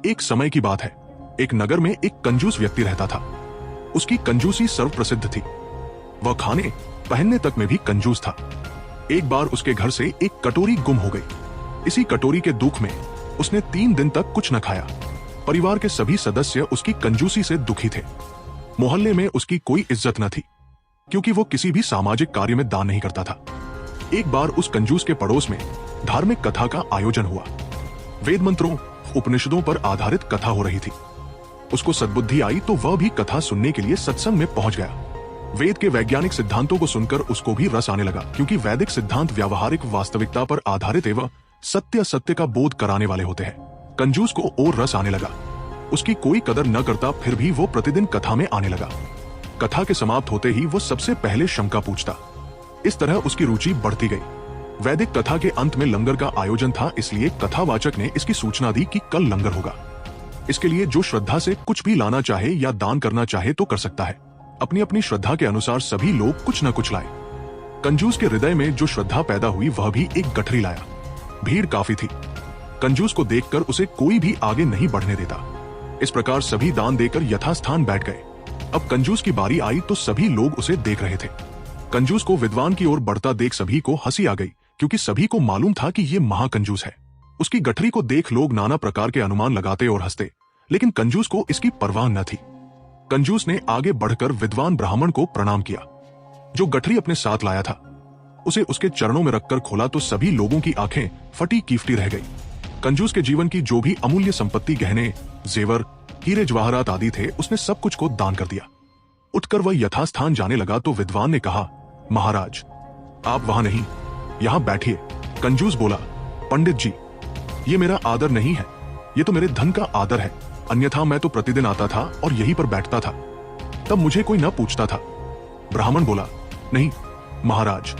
एक समय की बात है। एक नगर में एक कंजूस व्यक्ति रहता था। उसकी कंजूसी सर्वप्रसिद्ध थी। वह खाने पहनने तक में भी कंजूस था। एक बार उसके घर से एक कटोरी गुम हो गई। इसी कटोरी के दुख में उसने 3 दिन तक कुछ न खाया। परिवार के सभी सदस्य उसकी कंजूसी से दुखी थे। मोहल्ले में उसकी कोई इज्जत न थी, क्योंकि वो किसी भी सामाजिक कार्य में दान नहीं करता था। एक बार उस कंजूस के पड़ोस में धार्मिक कथा का आयोजन हुआ। वेद मंत्रों, उपनिषदों पर आधारित कथा हो रही थी। उसको सद्बुद्धि आई तो वह भी कथा सुनने के लिए सत्संग में पहुंच गया। वेद के वैज्ञानिक सिद्धांतों को सुनकर उसको भी रस आने लगा, क्योंकि वैदिक सिद्धांत व्यावहारिक वास्तविकता पर आधारित एवं सत्य का बोध कराने वाले होते हैं। कंजूस को और रस आने लगा। उसकी कोई कदर न करता, फिर भी वो प्रतिदिन कथा में आने लगा। कथा के समाप्त होते ही वो सबसे पहले शंका पूछता। इस तरह उसकी रुचि बढ़ती गई। वैदिक कथा के अंत में लंगर का आयोजन था, इसलिए कथावाचक ने इसकी सूचना दी कि कल लंगर होगा। इसके लिए जो श्रद्धा से कुछ भी लाना चाहे या दान करना चाहे तो कर सकता है। अपनी अपनी श्रद्धा के अनुसार सभी लोग कुछ न कुछ लाए। कंजूस के हृदय में जो श्रद्धा पैदा हुई वह भी एक गठरी लाया। भीड़ काफी थी। कंजूस को देखकर उसे कोई भी आगे नहीं बढ़ने देता। इस प्रकार सभी दान देकर यथास्थान बैठ गए। अब कंजूस की बारी आई तो सभी लोग उसे देख रहे थे। कंजूस को विद्वान की ओर बढ़ता देख सभी को हंसी आ गई, क्योंकि सभी को मालूम था कि ये महाकंजूस है। उसकी गठरी को देख लोग नाना प्रकार के अनुमान लगाते और हंसते, लेकिन कंजूस को इसकी परवाह न थी। कंजूस ने आगे बढ़कर विद्वान ब्राह्मण को प्रणाम किया, जो गठरी अपने साथ लाया था। उसे उसके चरणों में रखकर खोला तो सभी लोगों की आंखें फटी कीफटी रह गई। कंजूस के जीवन की जो भी अमूल्य संपत्ति, गहने, जेवर, हीरे जवाहरात आदि थे, उसने सब कुछ को दान कर दिया। उठकर वह यथास्थान जाने लगा तो विद्वान ने कहा, महाराज, आप वहां नहीं, यहां बैठिए। कंजूस बोला, पंडित जी, ये मेरा आदर नहीं है, ये तो मेरे धन का आदर है। अन्यथा मैं तो प्रतिदिन आता था और यहीं पर बैठता था, तब मुझे कोई न पूछता था। ब्राह्मण बोला, नहीं महाराज,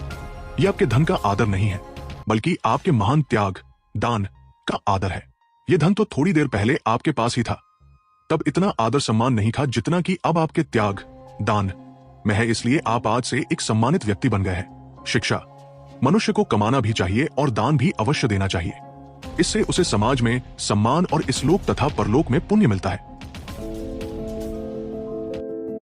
ये आपके धन का आदर नहीं है, बल्कि आपके महान त्याग, दान का आदर है। ये धन तो थोड़ी देर पहले आपके पास ही था, तब इतना आदर सम्मान नहीं था जितना कि अब आपके त्याग, दान में है। इसलिए आप आज से एक सम्मानित व्यक्ति बन गए हैं। शिक्षा, मनुष्य को कमाना भी चाहिए और दान भी अवश्य देना चाहिए। इससे उसे समाज में सम्मान और इस लोक तथा परलोक में पुण्य मिलता है।